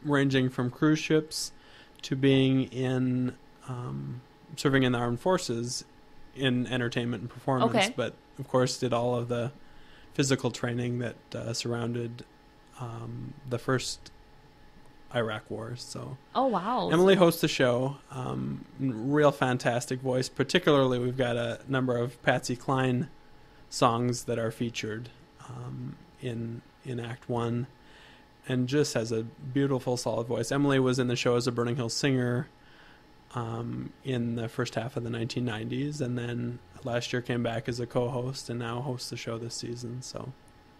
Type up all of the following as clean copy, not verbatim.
ranging from cruise ships to being in serving in the armed forces in entertainment and performance. Okay. But of course, did all of the physical training that surrounded the first Iraq War. So, oh wow, Emily hosts the show. Real fantastic voice. Particularly, we've got a number of Patsy Cline songs that are featured in Act 1, and just has a beautiful, solid voice. Emily was in the show as a Burning Hill singer in the first half of the 1990s, and then last year came back as a co-host, and now hosts the show this season. So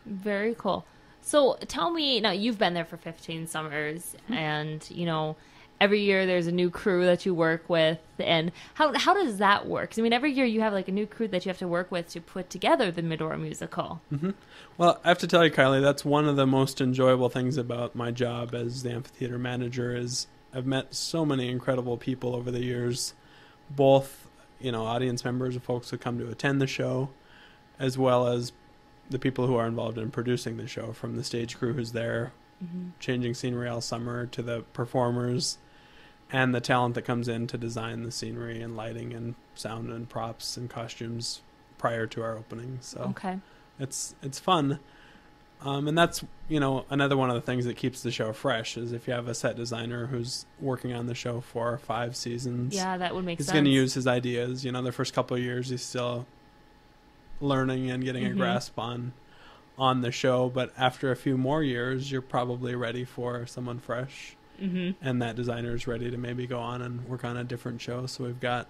very cool. So tell me, now you've been there for 15 summers, and you know, every year there's a new crew that you work with, and how does that work? 'Cause, I mean, every year you have like a new crew that you have to work with to put together the Medora musical. Mm-hmm. Well, I have to tell you, Kilee, that's one of the most enjoyable things about my job as the amphitheater manager is I've met so many incredible people over the years, both, you know, audience members of folks who come to attend the show, as well as the people who are involved in producing the show, from the stage crew who's there, changing scenery all summer, to the performers, and the talent that comes in to design the scenery and lighting and sound and props and costumes prior to our opening. So okay, it's fun. And that's, you know, another one of the things that keeps the show fresh is if you have a set designer who's working on the show for 5 seasons. Yeah, that would make sense. He's going to use his ideas. You know, the first couple of years he's still learning and getting a grasp on the show. But after a few more years, you're probably ready for someone fresh. And that designer is ready to maybe go on and work on a different show. So we've got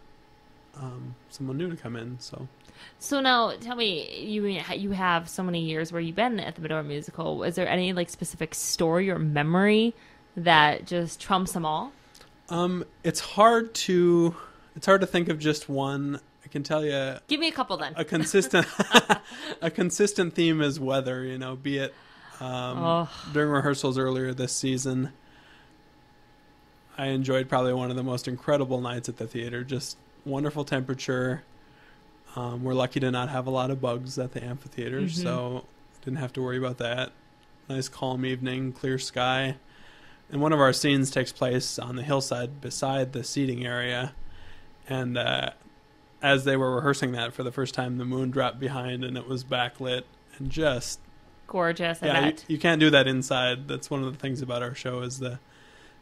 someone new to come in. So now tell me, you have so many years where you've been at the Medora musical. Is there any like specific story or memory that just trumps them all? It's hard to think of just one. I can tell you. Give me a couple then. A consistent theme is weather. You know, be it during rehearsals earlier this season. I enjoyed probably one of the most incredible nights at the theater. Just wonderful temperature. We're lucky to not have a lot of bugs at the amphitheater, so didn't have to worry about that. Nice calm evening, clear sky. And one of our scenes takes place on the hillside beside the seating area. And as they were rehearsing that for the first time, the moon dropped behind and it was backlit and just gorgeous. Yeah, you can't do that inside. That's one of the things about our show is the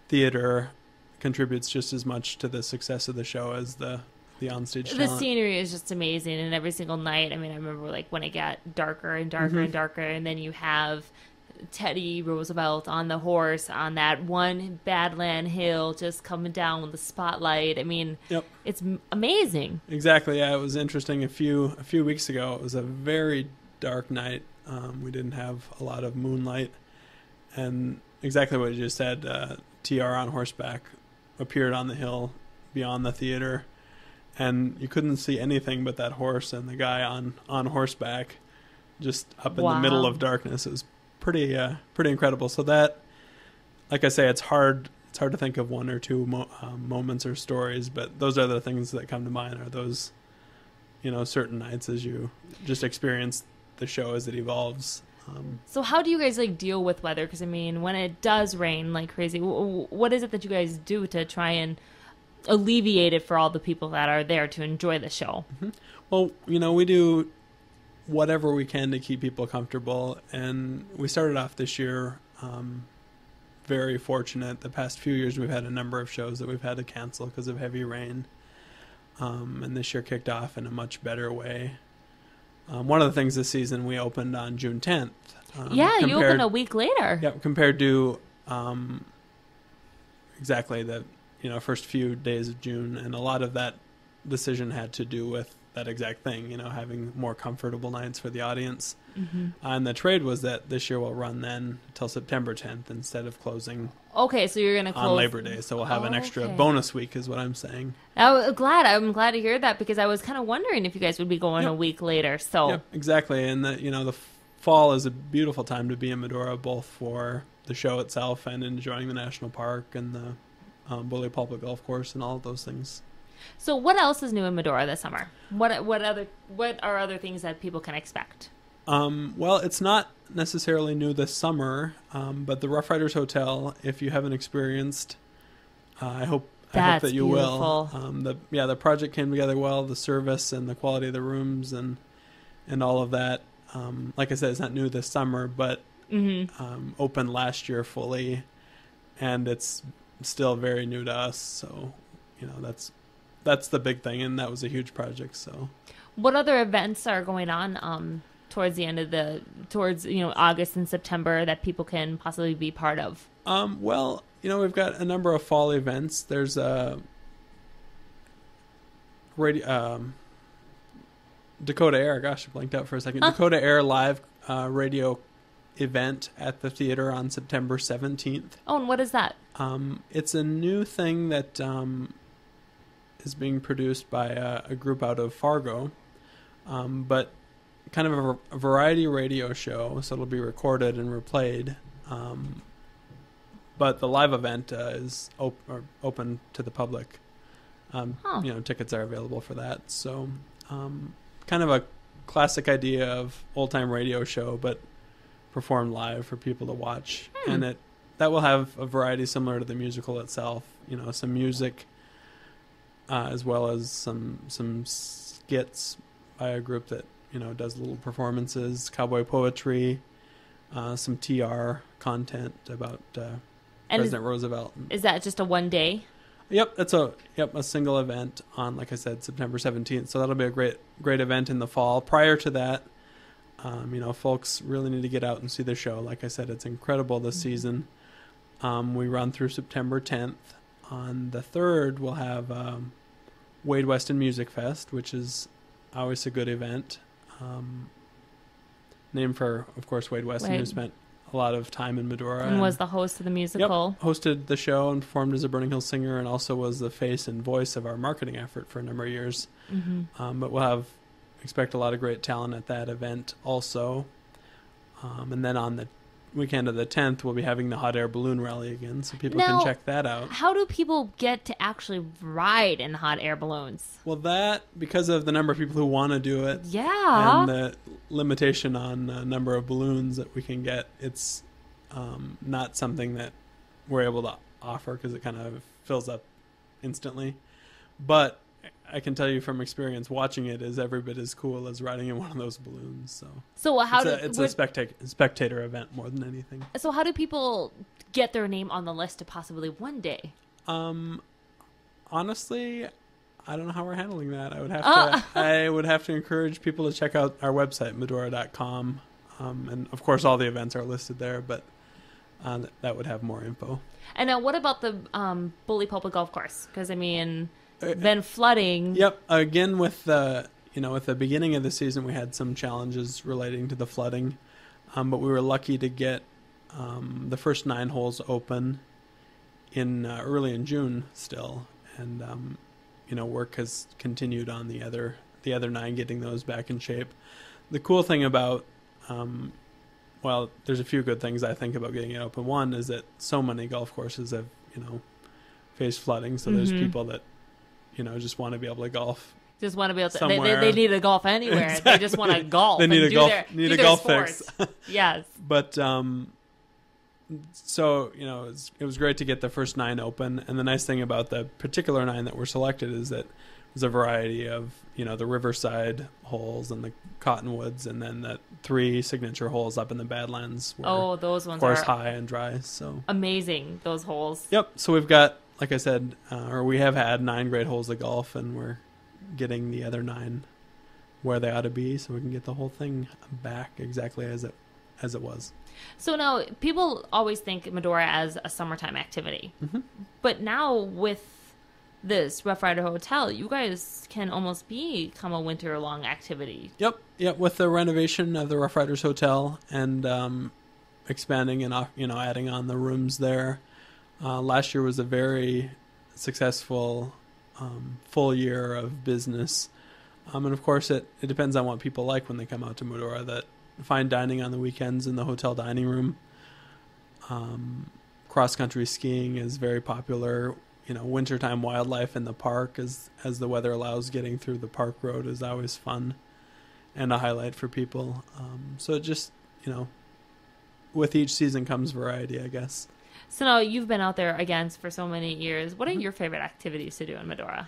theater contributes just as much to the success of the show as the onstage talent. The scenery is just amazing, and every single night, I mean, I remember like when it got darker and darker and darker, and then you have Teddy Roosevelt on the horse on that one Badland hill just coming down with the spotlight. I mean, It's amazing. Exactly. Yeah, it was interesting. A few weeks ago, it was a very dark night. We didn't have a lot of moonlight, and exactly what you just said. TR on horseback appeared on the hill beyond the theater, and you couldn't see anything but that horse and the guy on horseback just up in the middle of darkness. It was pretty incredible. So that, like I say, it's hard to think of one or two moments or stories, but those are the things that come to mind, are those, you know, certain nights as you just experience the show as it evolves. So how do you guys like deal with weather? Because I mean, when it does rain like crazy, what is it that you guys do to try and alleviate it for all the people that are there to enjoy the show? Well, you know, we do whatever we can to keep people comfortable, and we started off this year very fortunate. The past few years we've had a number of shows that we've had to cancel because of heavy rain, and this year kicked off in a much better way. One of the things this season, we opened on June 10th. You opened a week later. Yeah, compared to exactly the first few days of June, and a lot of that decision had to do with that exact thing, you know, having more comfortable nights for the audience. And the trade was that this year we'll run then until September 10th instead of closing. Okay, so you're going to close on Labor Day, so we'll have an extra bonus week, is what I'm saying. I'm glad to hear that, because I was kind of wondering if you guys would be going a week later. So exactly, and the fall is a beautiful time to be in Medora, both for the show itself and enjoying the national park and the Bully Pulpit Golf Course and all of those things. So what else is new in Medora this summer? What are other things that people can expect? Well, it's not necessarily new this summer, but the Rough Riders Hotel, if you haven't experienced, I hope that you beautiful. will. The project came together well, the service and the quality of the rooms and all of that. Like I said, it's not new this summer, but opened last year fully, and it's still very new to us. So, that's the big thing, and that was a huge project. So, what other events are going on towards the end of August and September that people can possibly be part of? Well, we've got a number of fall events. There's a Dakota Air. Gosh, I blanked out for a second. Dakota Air live radio event at the theater on September 17th. Oh, and what is that? It's a new thing that is being produced by a group out of Fargo, but kind of a variety radio show, so it'll be recorded and replayed. But the live event is open to the public. Tickets are available for that. So kind of a classic idea of old-time radio show, but performed live for people to watch. And that will have a variety similar to the musical itself. Some music as well as some skits by a group that does little performances, cowboy poetry, some TR content about President Roosevelt. Is that just a one day? Yep, that's a single event on, like I said, September 17th. So that'll be a great event in the fall. Prior to that, folks really need to get out and see the show. Like I said, it's incredible this season. We run through September 10th. On the 3rd, we'll have Wade Weston Music Fest, which is always a good event. Named for, of course, Wade Weston, who spent a lot of time in Medora. And was the host of the musical. Yep, hosted the show and performed as a Burning Hill singer, and also was the face and voice of our marketing effort for a number of years. But we'll expect a lot of great talent at that event also. And then on the weekend of the 10th, we'll be having the hot air balloon rally again, so people can check that out. How do people get to actually ride in hot air balloons? Well, that, because of the number of people who want to do it, and the limitation on the number of balloons that we can get, it's not something that we're able to offer because it kind of fills up instantly. But I can tell you from experience, watching it is every bit as cool as riding in one of those balloons. So it's a spectator event more than anything. So how do people get their name on the list to possibly one day? Honestly, I don't know how we're handling that. I would have to encourage people to check out our website, Medora.com. And of course all the events are listed there, but that would have more info. And now what about the Bully Pulpit Golf Course? Because then flooding. Yep. Again, with the beginning of the season, we had some challenges relating to the flooding, but we were lucky to get the first 9 holes open in early in June still, and work has continued on the other 9, getting those back in shape. The cool thing about there's a few good things I think about getting it open. One is that so many golf courses have faced flooding, so there's people that just want to be able to golf. Just want to be able to. They need to golf anywhere. Exactly. They just want to golf. They need a golf fix. Yes. But so it was great to get the first 9 open, and the nice thing about the particular 9 that were selected is that there's a variety of the Riverside holes and the Cottonwoods, and then the 3 signature holes up in the Badlands. Where, those ones of course, are high and dry. So amazing, those holes. Yep. So we've got, like I said, we have had 9 great holes of golf, and we're getting the other 9 where they ought to be, so we can get the whole thing back exactly as it was. So now people always think Medora as a summertime activity, but now with this Rough Rider Hotel, you guys can almost become a winter-long activity. Yep. With the renovation of the Rough Riders Hotel and expanding and adding on the rooms there. Last year was a very successful full year of business. And of course, it depends on what people like when they come out to Medora. That fine dining on the weekends in the hotel dining room. Cross-country skiing is very popular. Wintertime wildlife in the park as the weather allows. Getting through the park road is always fun. and a highlight for people. So it just, with each season comes variety, I guess. So now you've been out there again for so many years. What are your favorite activities to do in Medora?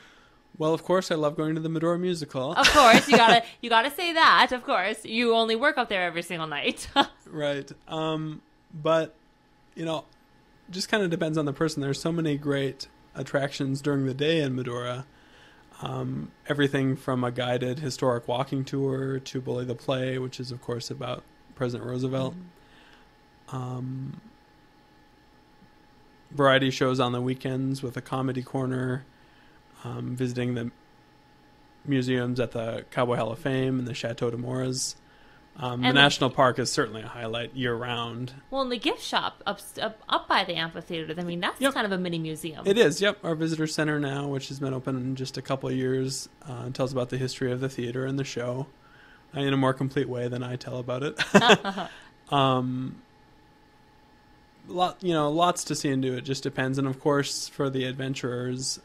Well, of course, I love going to the Medora musical. Of course, you gotta say that. Of course, you only work up there every single night. Right. But just kind of depends on the person. There's so many great attractions during the day in Medora. Everything from a guided historic walking tour to Bully the Play, which is, of course, about President Roosevelt. Variety shows on the weekends with a comedy corner, visiting the museums at the Cowboy Hall of Fame and the Chateau de Moras. The National Park is certainly a highlight year-round. Well, and the gift shop up by the amphitheater, I mean, that's kind of a mini museum. It is, yep. Our visitor center now, which has been open in just a couple of years, tells about the history of the theater and the show in a more complete way than I tell about it. Lots to see and do. It just depends. And, of course, for the adventurers,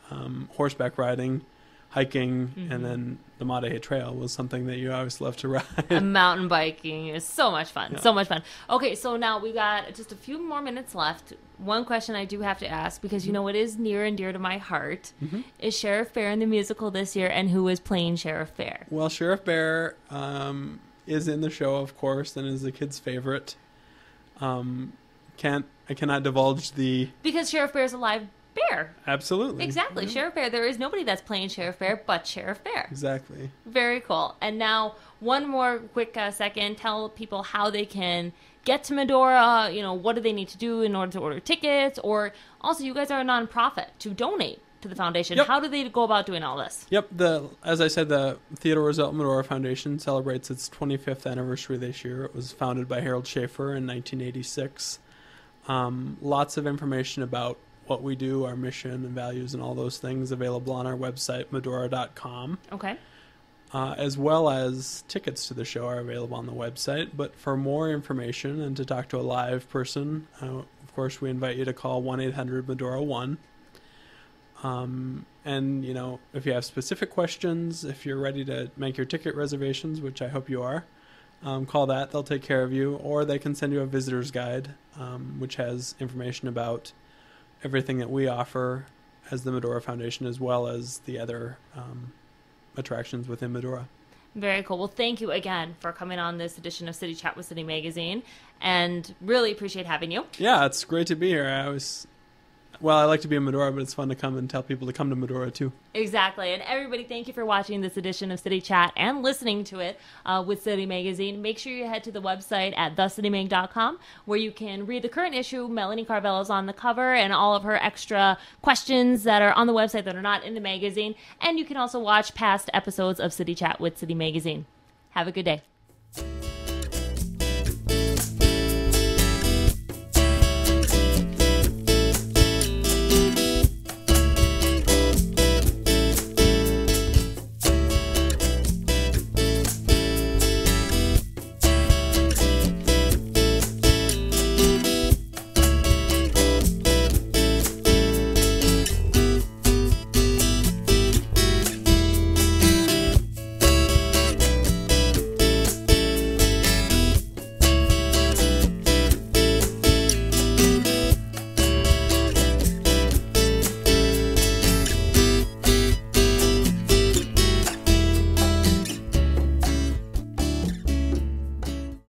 horseback riding, hiking, and then the Madehe Trail was something that you always love to ride. Mountain biking is so much fun. Yeah. So much fun. Okay, so now we got just a few more minutes left. One question I do have to ask, because it is near and dear to my heart, is Sheriff Bear in the musical this year, and who is playing Sheriff Bear? Well, Sheriff Bear is in the show, of course, and is the kids' favorite. I cannot divulge because Sheriff Bear is a live bear. Absolutely. Exactly. Yeah. Sheriff Bear. There is nobody that's playing Sheriff Bear but Sheriff Bear. Exactly. Very cool. And now, one more quick second. Tell people how they can get to Medora. What do they need to do in order to order tickets? Or also, you guys are a nonprofit to donate to the foundation. Yep. How do they go about doing all this? Yep. As I said, the Theodore Roosevelt Medora Foundation celebrates its 25th anniversary this year. It was founded by Harold Schaefer in 1986. Lots of information about what we do, our mission and values and all those things available on our website, Medora.com. Okay. As well as tickets to the show are available on the website. But for more information and to talk to a live person, of course, we invite you to call 1-800-MEDORA-1. And, if you have specific questions, if you're ready to make your ticket reservations, which I hope you are, call that. They'll take care of you. Or they can send you a visitor's guide, which has information about everything that we offer as the Medora Foundation, as well as the other attractions within Medora. Very cool. Well, thank you again for coming on this edition of City Chat with City Magazine, and really appreciate having you. Yeah, it's great to be here. I like to be in Medora, but it's fun to come and tell people to come to Medora, too. Exactly. And everybody, thank you for watching this edition of City Chat and listening to it with City Magazine. Make sure you head to the website at thecitymag.com, where you can read the current issue. Melanie Carvello is on the cover, and all of her extra questions that are on the website that are not in the magazine. And you can also watch past episodes of City Chat with City Magazine. Have a good day.